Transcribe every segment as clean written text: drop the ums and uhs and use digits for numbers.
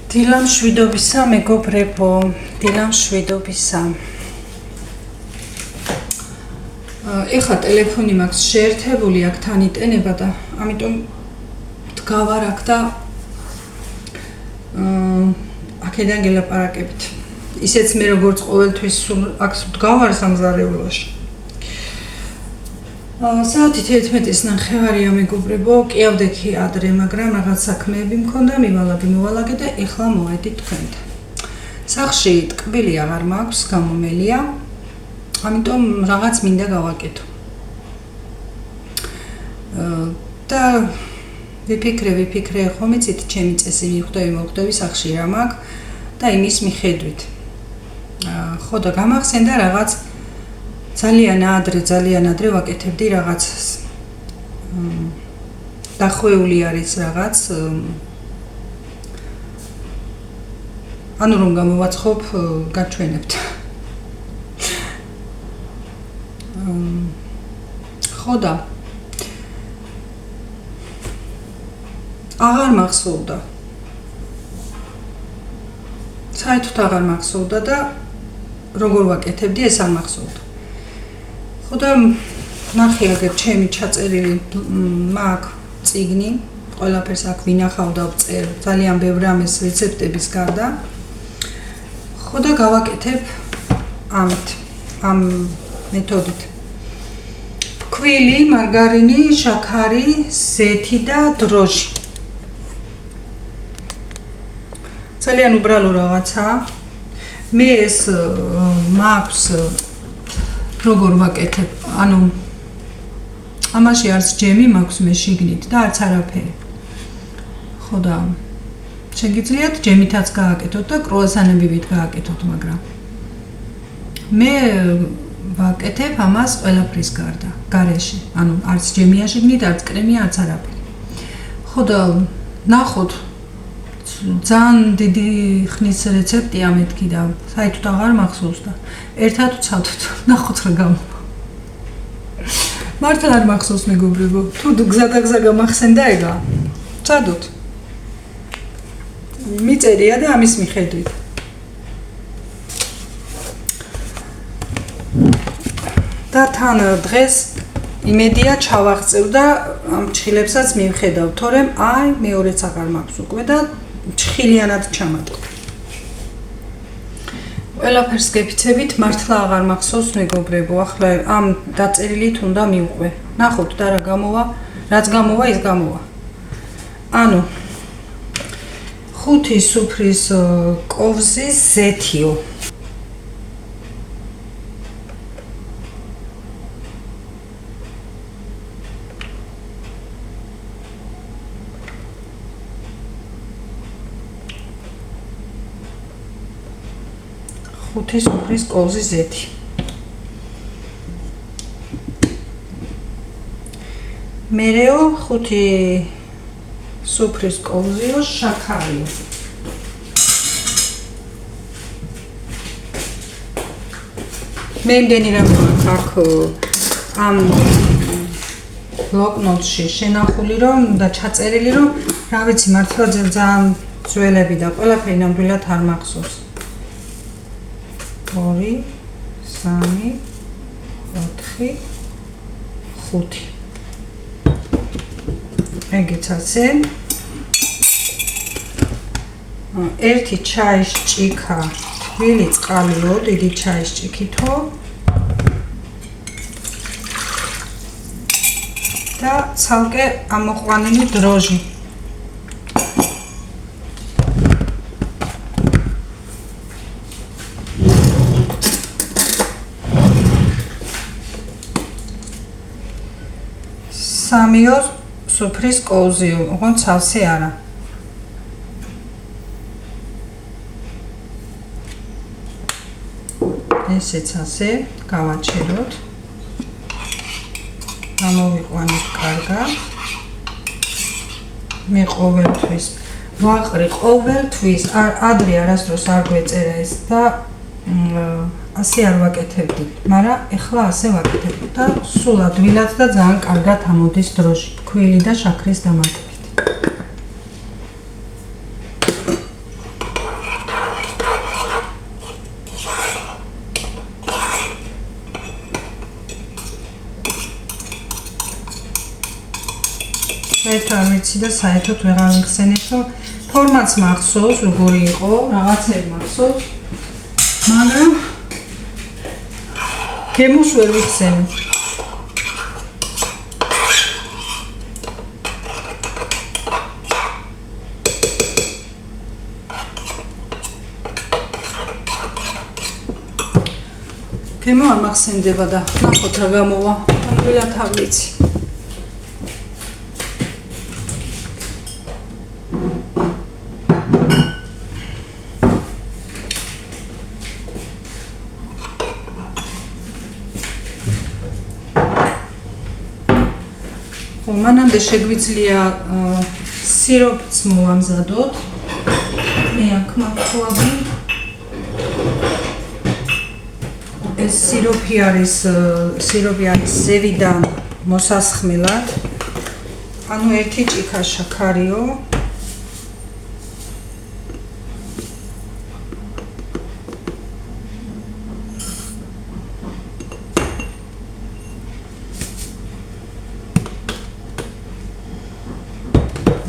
დილა მშვიდობისა, მეგობრებო, დილა მშვიდობისა. ეხლა ტელეფონი მაქვს შეერთებული აქ თან იტენება და ამიტომ დგავარ აქ და აქედან გელაპარაკებით. ისეც მე როგორც ყოველთვის სულ აქ დგავარ სამგზავრებლოში. საათი 11:09 მეგობრებო, ყიავდექი ადრე, მაგრამ რაღაც საქმეები მქონდა, მივალაგე და ეხლა მოვედი თქვენთან. სახლში ტკბილი აღარ მაქვს, გამომელია. ამიტომ რაღაც მინდა გავაკეთო. და ვიფიქრე, ხომ იცით, ჩემი წესი მივხვდები სახლში რა მაქვს და იმის მიხედვით. ხო და გამახსენდა რაღაც ძალიან ადრე ვაკეთებდი რაღაც დახვეული არის რაღაც ანუ რომ გამოვაცხობ გაჩვენებთ. ხო და აღარ მახსოვდა. საერთოდ აღარ მახსოვდა და როგორ ვაკეთებდი ეს არ მახსოვდა. ხო და ნახე აგერ ჩემი ჩაწერილი მაქვს წიგნი, ყველაფერს აქ ვინახავ და ვწერ, ძალიან ბევრი ამის რეცეპტების გარდა. ხო და გავაკეთებ ამ მეთოდით. ფქვილი, მარგარინი, შაქარი, ზეთი და დროჟი. ძალიან უბრალო რაღაცაა. მე ეს მაქვს როგორ ვაკეთებ, ანუ ამაში არც ჯემი მაქვს მე შიგნით და არც არაფერი. ხო და შეგიძლიათ ჯემითაც გააკეთოთ და კრუასანებივით გააკეთოთ, მაგრამ მე ვაკეთებ ამას ყველაფრის გარდა, გარეშე. ანუ არც ჯემია შიგნით, არც კრემია, არც არაფერი. ხო და ნახოთ, ძალიან დიდი ხნის რეცეპტია მეთქი და საერთოდ აღარ მახსოვს და ერთად ვცადოთ, ნახოთ რა გამოვა. მართლა არ მახსოვს მეგობრებო, თუ გზა გამახსენდა ეგა, ვცადოთ. მიწერია და ამის მიხედვით. და თან დღეს იმედია ჩავაღწევ და ამ ჩხილებსაც მივხედავ, თორემ მეორეც აღარ მაქვს უკვე და ჩხილიანად ჩამატყობ. ყველაფერს გეფიცებით, მართლა აღარ მახსოვს მეგობრებო, ახლა ამ დაწერილით უნდა მივყვე. ნახოთ და რა გამოვა, რაც გამოვა, ის გამოვა. ანუ 5 სუფრის კოვზის ზეთიო. სუფრის კოვზის ზეთი. მერეო 5 სუფრის კოვზიო შაქარიო. მე იმდენი რამე მაქვს ამ ბლოკნოტში შენახული რომ და ჩაწერილი რომ რა ვიცი მართლა ძალიან ძველები და ყველაფერი ნამდვილად არ მახსოვს. 2, 3, 4, 5. ეგეც ასე. 1 ჩაის ჭიქა თბილი წყალიო, დიდი ჩაის ჭიქითო. და ცალკე ამოყვანილი დროჟი. სამიო სუფრის კოვზიო, ოღონდ ცალსე არა. ესეც ასე, გავაჩეროთ. გამოვიყვანოთ კარგად. მე ყოველთვის ვაყრი ყოველთვის ადრე არასდროს არ გვეწერა ეს და ასე არ ვაკეთებდი, მაგრამ ეხლა ასე ვაკეთებ და სულ ადვილად და ძალიან კარგად ამოდის დროჟი, ფქვილი და შაქრის დამატებით. ვიცი და საერთოდ ვეღარ მიხსენებ, რომ ფორმაც მახსოვს, როგორი იყო, რაღაცები მახსოვს, მაგრამ გემოს ვერ ვიხსენებ. გემო არ მახსენდება და ნახოთ რა გამოვა. ამბილად არ ვიცი. მანამდე შეგვიძლია სიროპს მოვამზადოთ. მე აქ მაქვს ეს სიროპი არის ზევიდან მოსასხმელად. ანუ 1 ჭიქა შაქარიო.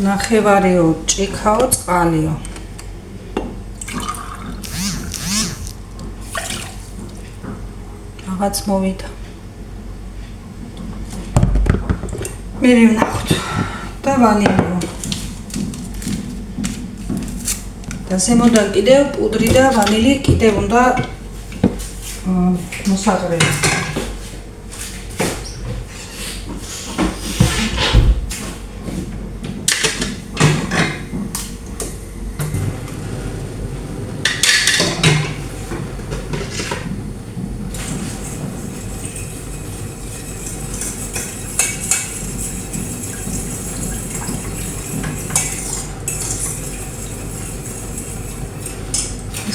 ნახევარიო ჭიქაო წყალიო. რაღაც მოვიდა. მე ვნახოთ და ვანილიო. და ზემოდან კიდევ პუდრი და ვანილი კიდევ უნდა მოსაყრელი.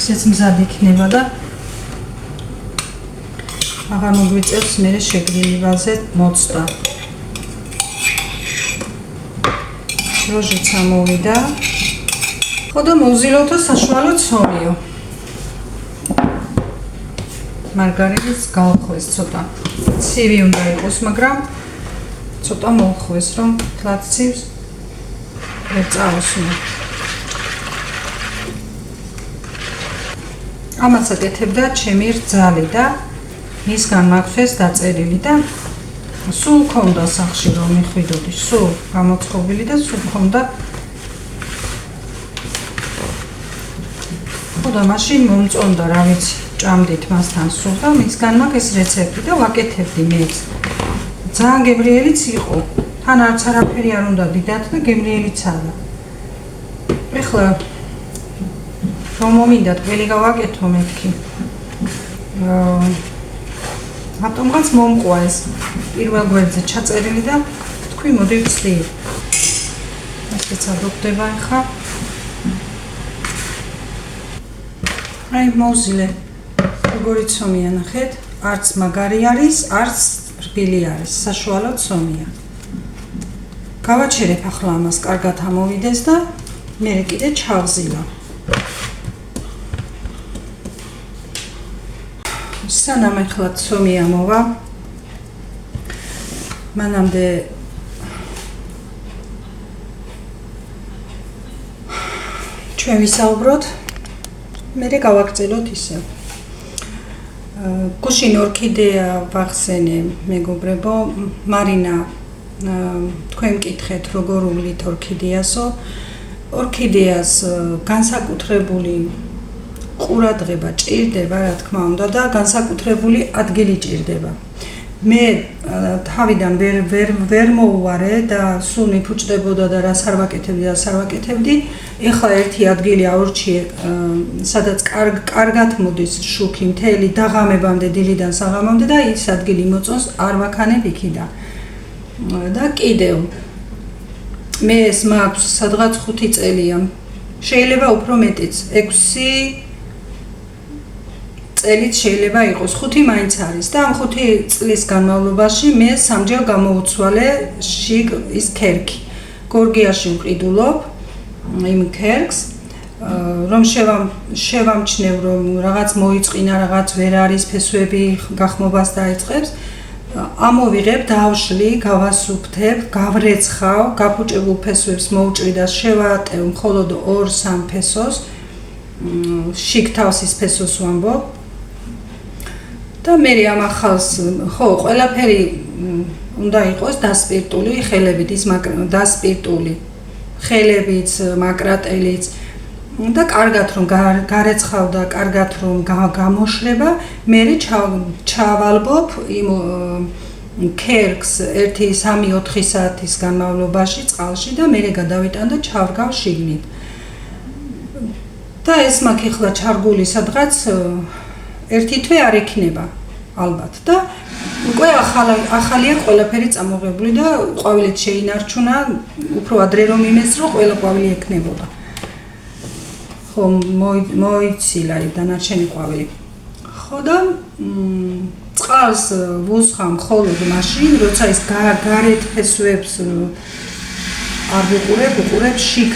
ისეც მზად იქნება და აღარ მოგვიწევს მე შეგრილივაზე მოცდა. დროჟიც ამოვიდა. ხო და მოვზილოთ და საშუალო ცომიო. მარგარიტის გავხდეს ცოტა. ცივი უნდა იყოს, მაგრამ ცოტა მოვხდეს, რომ თლად ცივს ვერ წავსუნო. ამას აკეთებდა ჩემი რძალი და მისგან მაქვს დაწერილი და სულ მქონდა სახში რომ მიხვიდოდი, სულ გამოწყობილი და სულ მქონდა. ხო და მაშინ მომწონდა, რა ვიცი, ჭამდით მასთან სულ და მისგან მაქვს ეს რეცეპტი და ვაკეთებდი მეც. ძალიან გემრიელიც იყო. თან არც არაფერი არ უნდა დიდად და გემრიელიც არა. ეხლა რომ მომინდა თქვენი გავაკეთო მეთქი. რატომღაც მომყვა ეს პირველ გვერდზე ჩაწერილი და თქვი მოდი ვცდი. ესეც ადობდება ახლა. აი მოვზილე. როგორი ცომია ნახეთ? არც მაგარი არის, არც რბილი არის, საშუალო ცომია. გავაჩერებ ახლა ამას კარგად ამოვიდეს და მე კიდე ჩავზილა. სანამ ახლა ცომი ამოვა, მანამდე ჩვენ ვისაუბროთ, მერე გავაგრძელოთ ისე. გუშინ ორქიდეა ვახსენე, მეგობრებო, მარინა თქვენ მკითხეთ როგორ უვლით ორქიდეასო. ორქიდეას განსაკუთრებული ყურადღება ჭირდება, რა თქმა უნდა და განსაკუთრებული ადგილი ჭირდება. მე თავიდან ვერ მოუვარე და სულ მიფუჭდებოდა და რას არ ვაკეთებდი. ეხლა ერთი ადგილი აურჩიე, სადაც კარგად მოდის შუქი მთელი დაღამებამდე, დილიდან საღამომდე და ის ადგილი მოწონს, არ ვაქანებ იქიდან. და კიდევ მე ეს მაქვს სადღაც 5 წელია. შეიძლება უფრო მეტიც, 6 წელიც შეიძლება იყოს, 5 მაინც არის და ამ 5 წლის განმავლობაში მე სამჯერ გამოუცვალე შიგ ის ქერქი. გორგიაში ვყიდულობ იმ ქერქს, რომ შევამჩნევ, რომ რაღაც მოიწყინა, რაღაც ვერ არის, ფესვები გახმობას დაიწყებს. ამოვიღებ, დავშლი, გავასუფთებ, გავრეცხავ, გაფუჭებულ ფესვებს მოვჭრი და შევატევ მხოლოდ 2-3 ფესოს. შიგ თავსის ფესოს ვამბობ. და მე ამ ახალს, ხო, ყველაფერი უნდა იყოს დასპირტული ხელებით, ის დასპირტული ხელებიც, მაკრატელიც და კარგად რომ გარეცხავ და კარგად რომ გამოშლება, მე ჩავალბობ იმ ქერქს 1-3-4 საათის განმავლობაში წყალში და მე გადავიტან და ჩავდგავ შიგნით. და ეს მაქვს ახლა ჩარგული სადღაც 1 თვე არ იქნება ალბათ და უკვე ახალია ყველაფერი წამოღებული და ყვავილით შეინარჩუნა, უფრო ადრე რომ იმესრო ყველა ყვავილი ექნებოდა. ხო, მოიცილა დანარჩენი ყვავილი. ხო და წყალს ვუსხამ მხოლოდ მაშინ, როცა ის გარეთ ფესვებს არ ვუყურებ შიგ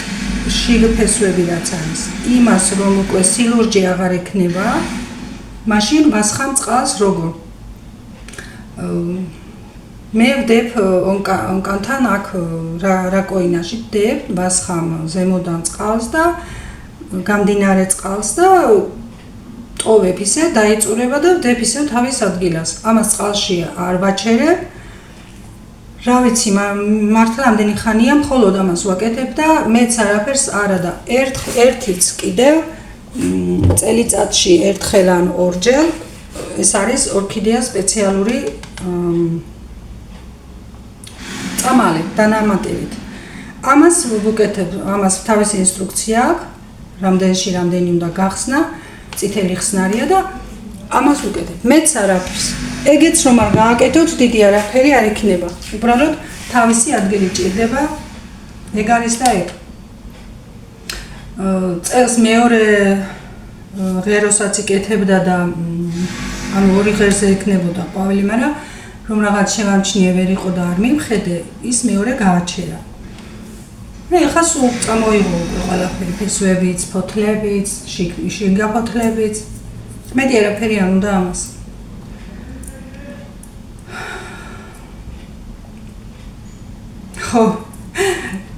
ფესვები რაც არის. იმას რომ უკვე სილურჯე აღარ ექნება, მაშინ ვასხამ წყალს როგორ? მე ვდებ ონკანთან აქ რაკოინაში ვდებ, ვასხამ ზემოდან წყალს და გამდინარე წყალს და ტოვებ ისე დაიწურება და ვდებ ისევ თავის ადგილას. ამას წყალში არ ვაჩერებ. რა ვიცი, მართლა ამდენი ხანია მხოლოდ ამას ვაკეთებ და მეც არაფერს არა და ერთიც კიდევ წელიწადში ერთხელ ან ორჯერ ეს არის ორქიდეა სპეციალური წამალი დანამატებით. ამას ვუკეთებ, ამას თავისი ინსტრუქცია აქვს, რამდენი უნდა გახსნა, წითელი ხსნარია და ამას ვუკეთებ. მეც არაფერს. ეგეც რომ არ გააკეთოთ, დიდი არაფერი არ იქნება. უბრალოდ თავისი ადგილი ჭირდება. ეგ არის და ეგ. წელს მეორე ღეროსაც იკეთებდა და ანუ 2 ღერზე ექნებოდა ყვავილი, მაგრამ რომ რაღაც შევამჩნიე ვერ იყო და არ მივხედე, ის მეორე გააჩერა. მე ხა სულ წამოიღო ყველაფერი, ფესვებიც, ფოთლებიც, შიგა ფოთლებიც. მეტი არაფერი არ უნდა ამას. ხო,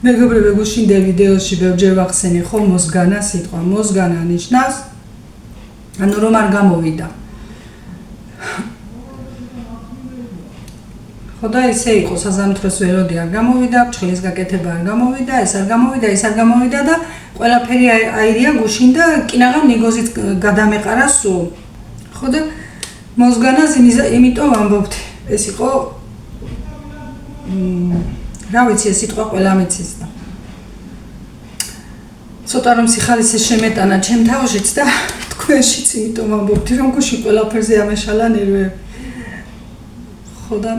მეგობრებო, გუშინდე ვიდეოში ბევრჯერ ვახსენე ხო მოსგანა სიტყვა. მოსგანა ნიშნავს ანუ რომ არ გამოვიდა. ხო და ესე იყო, საზამთროს ველოდი არ გამოვიდა, ფრჩხილის გაკეთება არ გამოვიდა, ეს არ გამოვიდა, ის არ გამოვიდა და ყველაფერი აირია გუშინ და კინაღამ ნიგოზით გადამეყარა სულ. ხო და მოსგანას იმიტომ ვამბობთ, ეს იყო რა ვიცი, ეს სიტყვა ყველა მიცის და ცოტა რომ სიხალის შემეტანა ჩემ თავშიც და თქვენშიც, იმიტომ ვამბობთ, რომ გუშინ ყველაფერზე ამეშალა ნერვები. ხო და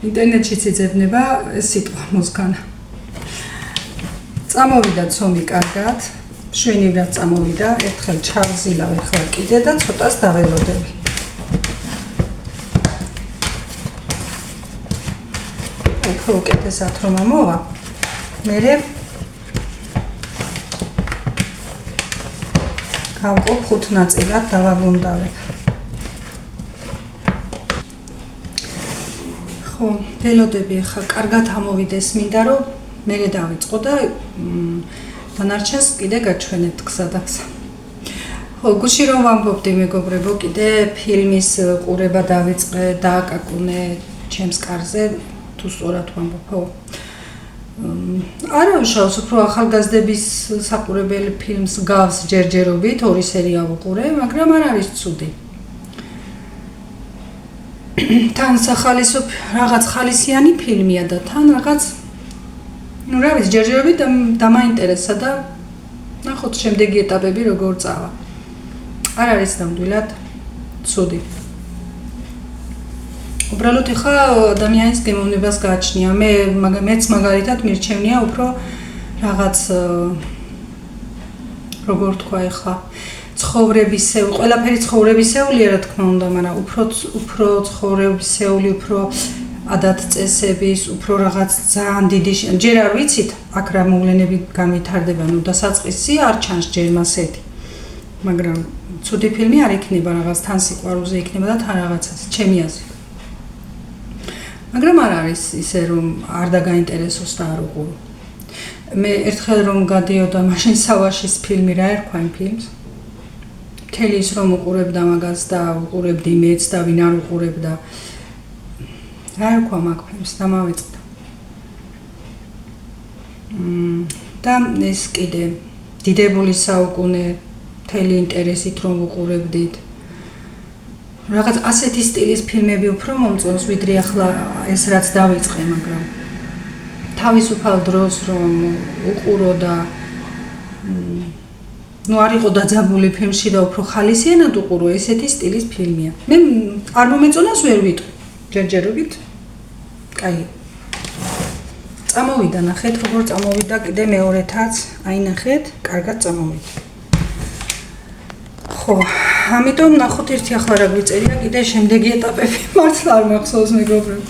ინტერნეტშიც იძებნება ეს სიტყვა მოსგანა. წამოვიდა ცომი კარგად, შვენივრად წამოვიდა, ერთხელ ჩავზილავ ახლა კიდე და ცოტას დაველოდები. უფრო უკეთესად რომ ამოვა, მერე გავყო 5 ნაწილად დავაგვონდავებ. ხო, ველოდები ახლა კარგად ამოვიდეს, მინდა რომ მერე დავიწყო და დანარჩენს კიდე გაჩვენებთ გზადაგზა. ხო, გუშინ რომ ვამბობდი მეგობრებო, კიდე ფილმის ყურება დავიწყე, დააკაკუნე ჩემს კარზე, თუ სწორად ვამბობ, ხო. არა უშავს, უფრო ახალგაზრდების საყურებელი ფილმს გავს ჯერჯერობით, 2 სერია ვუყურე, მაგრამ არ არის ცუდი. თან სახალისო რაღაც ხალისიანი ფილმია და თან რაღაც ну რა ვიცი ჯერჯერობით დამაინტერესა და ნახოთ შემდეგი ეტაპები როგორ წავა. არ არის ნამდვილად ცუდი. უბრალოდ ხა ადამიანის გემოვნებას გააჩნია. მეც მაგალითად მირჩევნია უფრო რაღაც როგორ თქვა ხა ცხოვრებისეული, ყველაფერი ცხოვრებისეულია რა თქმა უნდა, მაგრამ უფრო ცხოვრებისეული, უფრო ადათ-წესების, უფრო რაღაც ძალიან დიდი ჯერ არ ვიცით, აქ რა მოვლენები განვითარდება, ნუ დასაწყისი არ ჩანს ჯერ მასეთი. მაგრამ ცუდი ფილმი არ იქნება, რაღაც თან სიყვარულზე იქნება და თან რაღაცას, ჩემი აზრით. მაგრამ არ არის ისე რომ არ დაგაინტერესოს და არ უყურო. მე ერთხელ რომ გადიოდა მაშინ სავაშის ფილმი რა ერქვა იმ ფილმს? მთელი ის რომ უყურებდა მაგას და უყურებდი მეც და ვინ არ უყურებდა. რა ერქვა მაგ ფილმს და მავიწყდა. და ეს კიდე დიდებული საუკუნე მთელი ინტერესით რომ უყურებდით. რაღაც ასეთი სტილის ფილმები უფრო მომწონს, ვიდრე ახლა ეს რაც დავიწყე, მაგრამ თავისუფალ დროს რომ უყურო და ნუ არ იყო დაძაბული ფილმში და უფრო ხალისიანად უყურო, ესეთი სტილის ფილმია. მე არ მომეწონას ვერ ვიტყვი. ჯერჯერობით. კაი. წამოვიდა, ნახეთ როგორ წამოვიდა კიდე მეორეთაც, აი ნახეთ, კარგად წამოვიდა. ხო, ამიტომ ნახოთ ერთი ახლა რა გვიწერია, კიდე შემდეგი ეტაპები მართლა არ მახსოვს მეგობრებო.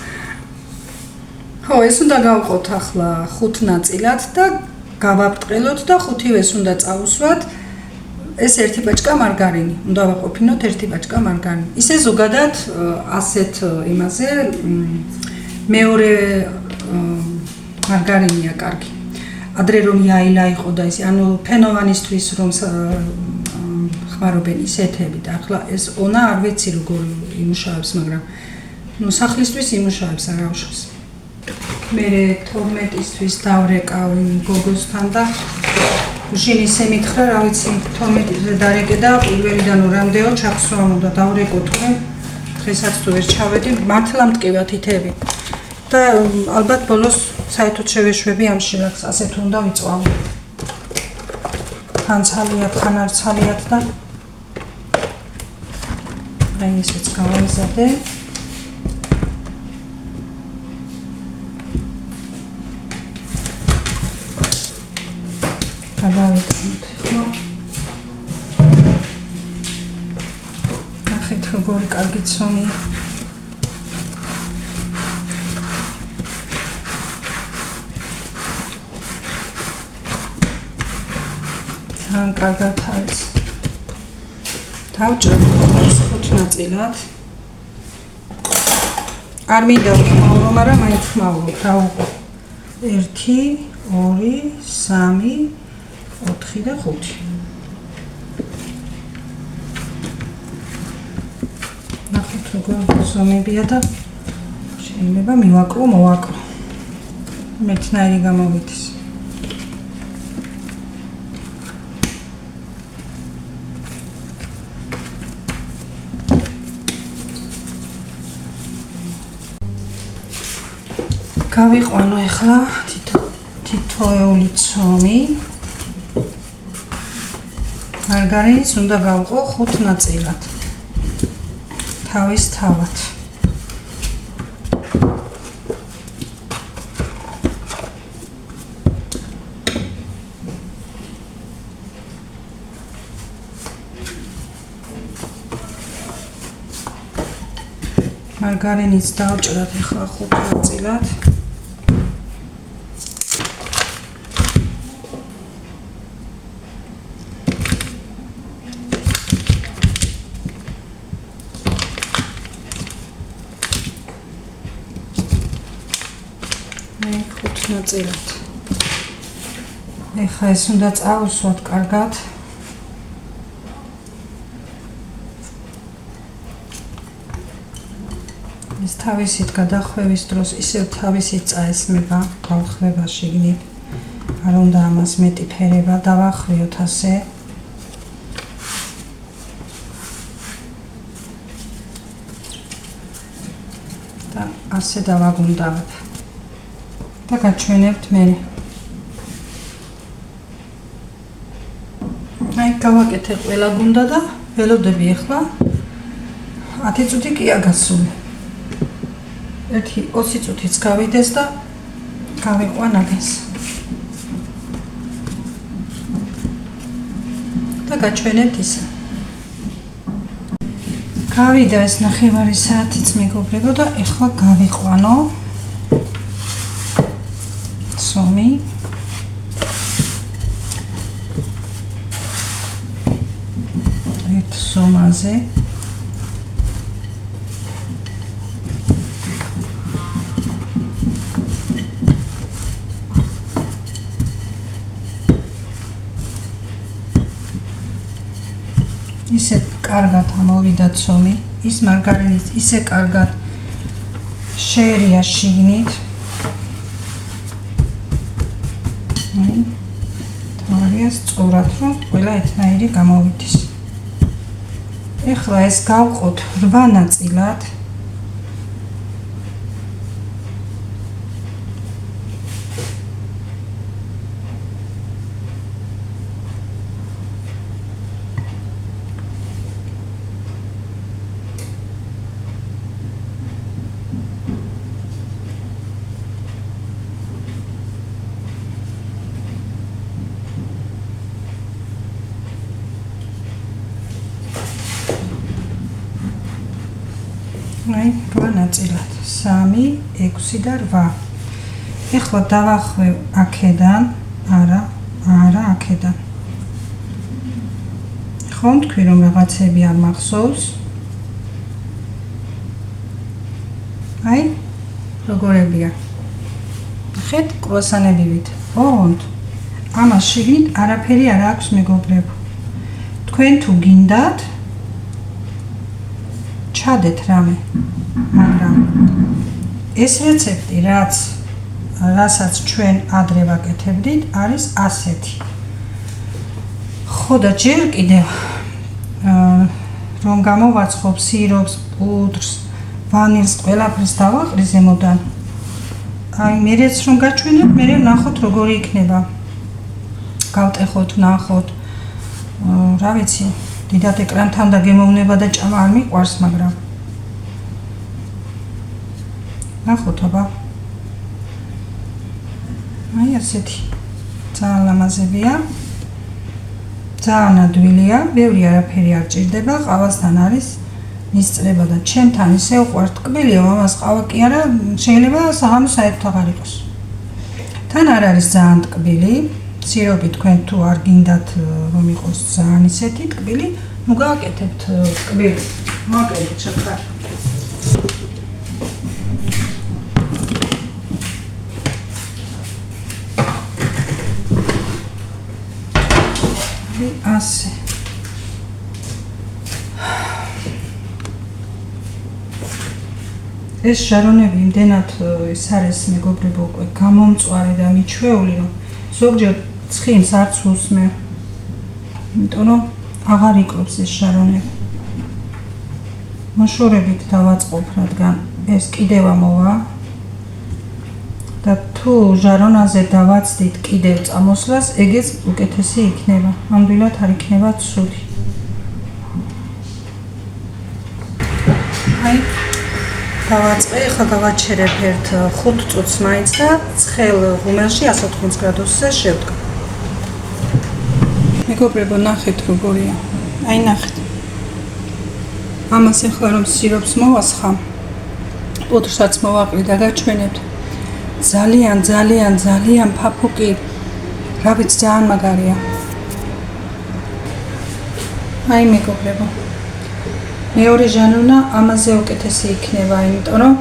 ხო, ეს უნდა გავყოთ ახლა 5 ნაწილად და გავაბრტყელოთ და 5-ვეს უნდა წავუსვათ. ეს ერთი ბაჭკა მარგარინი. უნდა ვაყოფინოთ ერთი ბაჭკა მარგარინი. ისე ზოგადად ასეთ იმაზე მეორე მარგარინია კარგი. ადრე რომ იაილა იყო და ისე, ანუ ფენოვანისთვის რომ ხმარობენ ისეთები და ახლა ეს ონა არ ვიცი როგორ იმუშავებს, მაგრამ ნუ სახლისთვის იმუშავებს არა უშავს. მე 12-ისთვის დავრეკავ გოგოსთან და უშინ ისე მითხრა, რა ვიცი, 12-ზე დარეკე და პირველიდან ორამდეო ჩახსოვამ უნდა დავრეკო თქო. დღესაც თუ ვერ ჩავედი, მართლა მტკივა თითები. და ალბათ ბოლოს საერთოდ შევეშვები ამ შილაკს, ასეთ უნდა ვიწვავ. თან ცალიათ, თან არ ცალიათ და აი ესეც გავამზადე. გადავიტანოთ ხო? ნახეთ როგორი კარგი ცომია. თან კარგად არის. დავჭრობ 5 ნაწილად. არ მინდა ვხმაურო, მაგრამ მაინც ვხმაურობ. დავუყო 1, 2, 3, 4 და 5. ნახეთ როგორ ზომებია და შეიძლება მივაკრო, მოვაკრო. მეტნაირი გამოვიდეს. გავიყვანო ახლა თითოეული ცომი. მარგარინს უნდა გავყო 5 ნაწილად. თავის-თავად. მარგარინიც დავჭრათ ახლა 5 ნაწილად. ნაწილად. ეხლა ეს უნდა წავუსვათ კარგად. ეს თავისით გადახვევის დროს ისევ თავისით წაესმება, გავხვდება შიგნით. არ უნდა ამას მეტი ფერება დავახვიოთ ასე. და ასე დავაგუნდავებ. და გაჩვენებთ მე. აი გავაკეთე ყველა გუნდა და ველოდები ახლა 10 წუთი კია გასული. 20 წუთიც გავიდეს და გავიყვან აგეს. და გაჩვენებთ ისე. გავიდა ეს 9 საათიც მეგობრებო და ახლა გავიყვანო. ამაზე. ისე კარგად ამოვიდა ცომი, ის მარგარინიც ისე კარგად შეერია შიგნით. თვალია სწორად, რომ ყველა ერთნაირი გამოვიდეს. ეხლა ეს გავყოთ 8 ნაწილად. აი, 8 ნაწილად. 3, 6 და 8. ეხლა დავახვევ აქედან, არა, აქედან. ხომ თქვი რომ რაღაცები არ მახსოვს? აი, როგორებია. ხეთ კრუასანებივით. ოღონდ ამას შიგნით არაფერი არ აქვს მეგობრებო. თქვენ თუ გინდათ ჩადეთ რამე, მაგრამ ეს რეცეპტი, რასაც ჩვენ ადრე ვაკეთებდით, არის ასეთი. ხო და ჯერ კიდევ რომ გამოვაცხობ სიროპს, პუდრს, ვანილს, ყველაფერს დავაყრი ზემოდან. აი, მერეც რომ გაჩვენებ, მერე ვნახოთ როგორი იქნება. გავტეხოთ, ვნახოთ. რა ვიცი, დიდად ეკრანთან და გემოვნება და ჭამა არ მიყვარს, მაგრამ ნახოთ აბა. აი ასეთი ძალიან ლამაზებია. ძალიან ადვილია, ბევრი არაფერი არ ჭირდება, ყავასთან არის მისწრება და ჩემთან ისე უყვართ ტკბილია, ამას ყავა კი არა, შეიძლება საღამოს საერთოდ აღარ იყოს. თან არ არის ძალიან ტკბილი, სიროპი თქვენ თუ არ გინდათ რომ იყოს ძალიან ისეთი ტკბილი, ნუ გააკეთებთ ტკბილი. მოაკეთეთ შეხარ. ასე. ეს ჟარონები იმდენად ის არის მეგობრებო უკვე გამომწვარი და მიჩვეული, რომ ზოგჯერ ცხიმს არც უსმე. იმიტომ რომ აღარ იკლობს ეს ჟარონები. მოშორებით დავაწყობ, რადგან ეს კიდევ ამოვა. და თუ ჟარონაზე დავაცდით კიდევ წამოსვლას, ეგეც უკეთესი იქნება. ამდვილად არ იქნება ცუდი. აი, დავაწყე, ახლა გავაჩერებ ერთ 5 წუთს მაინც და ცხელ ღუმელში 180 გრადუსზე შევდგა. მეგობრებო, ნახეთ როგორია. აი, ნახეთ. ამას ახლა რომ სიროპს მოვასხა, პუდრსაც მოვაყრი და გაჩვენებთ. ძალიან ფაფუკი, რა ვიცი, ძალიან მაგარია. აი მეგობრებო, მეორე ჟანონა ამაზე უკეთესი იქნება, იმიტომ რომ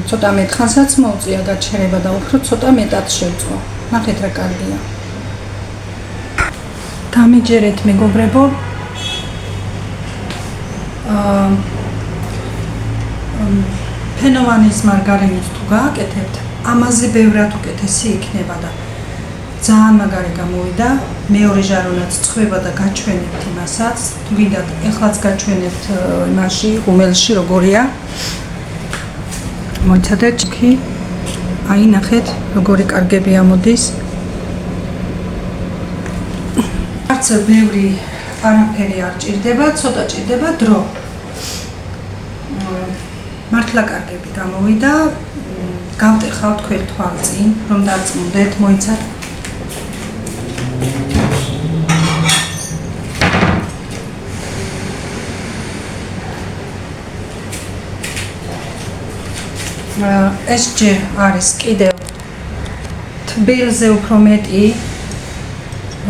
ცოტა მეტ ხანსაც მოუწია გაჩერება და უფრო ცოტა მეტად შევწყო. ნახეთ რა კარგია. დამიჯერეთ მეგობრებო. ფენოვანის მარგარინით თუ გააკეთებთ, ამაზე ბევრად უკეთესი იქნება და ძალიან მაგარი გამოვიდა. მეორე ჟარონაც წხვება და გაჩვენებთ იმასაც. თუ გინდათ, ეხლაც გაჩვენებთ იმაში, ღუმელში როგორია. მოიცადეთ ჩქი. აი ნახეთ, როგორი კარგები ამოდის. არც ბევრი არაფერი არ ჭირდება, ცოტა ჭირდება დრო. მართლა კარგები გამოვიდა. გავტეხავთ თქვენ თვალწინ, რომ დარწმუნდეთ, მოიცადეთ. ეს ჯერ არის კიდევ თბილზე უფრო მეტი.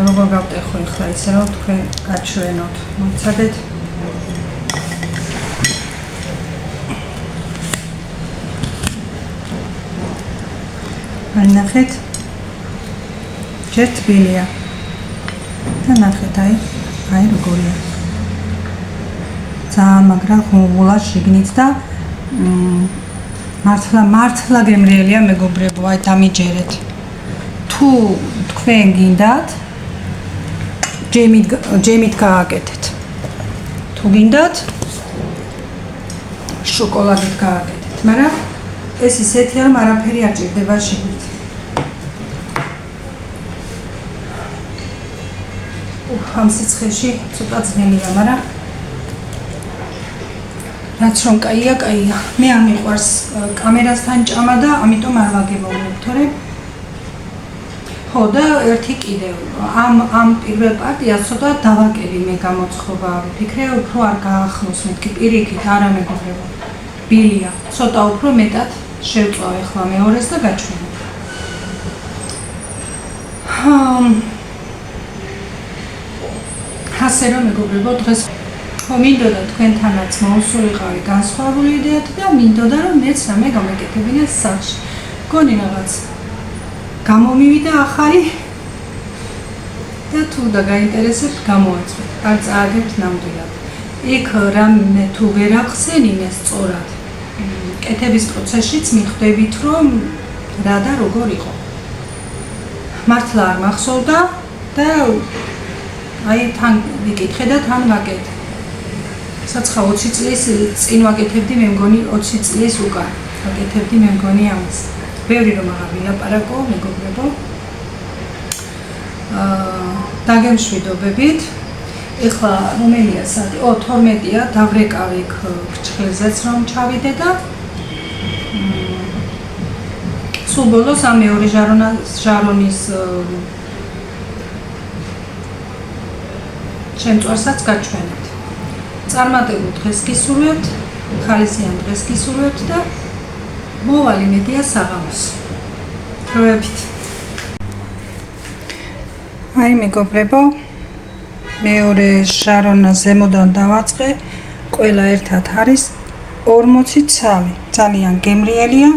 როგორ გავტეხო ახლა ისე რომ თქვენ გაჩვენოთ. მოიცადეთ. აი ნახეთ. ჯერ თბილია. და ნახეთ აი როგორია. ძალიან მაგრა ღუღულა შიგნით და მართლა გემრიელია მეგობრებო, აი დამიჯერეთ. თუ თქვენ გინდათ ჯემით გააკეთეთ. თუ გინდათ შოკოლადით გააკეთეთ, მაგრამ ეს ისეთი რომ არაფერი არ ჭირდება შიგნით. ამ სიცხეში ცოტა ძნელია, მაგრამ რაც რომ კაია. მე არ მიყვარს კამერასთან ჭამა და ამიტომ არ ვაგებოვნებ, თორემ ხო და ერთი კიდევ ამ პირველ პარტიას ცოტა დავაკელი მე გამოცხობა ვფიქრე, უფრო არ გაახლოს მეთქი პირიქით, არა მეგობრებო. ბილია, ცოტა უფრო მეტად შევწვა ახლა მეორეს და გაჩვენებ. ასე რომ მეგობრებო, დღეს მინდოდა თქვენთანაც მოусულიყავი განსხვავებული იდეათ და მინდოდა რომ მეც რამე გამეკეთებინა სახლში. გონი რაღაც გამომივიდა ახალი და თუ და გაინტერესებთ გამოაწვეთ. არ წააგებთ ნამდვილად. იქ რამე თუ ვერ ახსენინე სწორად. კეთების პროცესშიც მიხვდებით რომ რა და როგორ იყო. მართლა არ მახსოვდა და აი თან ვიკითხე და თან ვაკეთე. საცხა 20 წლის წინ ვაკეთებდი, მე მგონი 20 წლის უკან ვაკეთებდი, მე მგონი ამას. ბევრი რომ აღარ ვილაპარაკო, მეგობრებო. დაგემშვიდობებით. ეხლა რომელია საათი? 12-ია, დავრეკავი ქრჩხილზეც რომ ჩავიდე და სულ ბოლოს ამ მეორე ჟარონის შემწვარსაც გაჩვენებთ. წარმატებულ დღეს გისურვებთ, ხალისიან დღეს გისურვებთ და მოვალი მედია საღამოს. დროებით. აი მეგობრებო, მეორე ჟარონა ზემოდან დავაწყე, ყველა ერთად არის 43. ძალიან გემრიელია.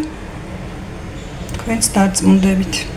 თქვენც დარწმუნდებით.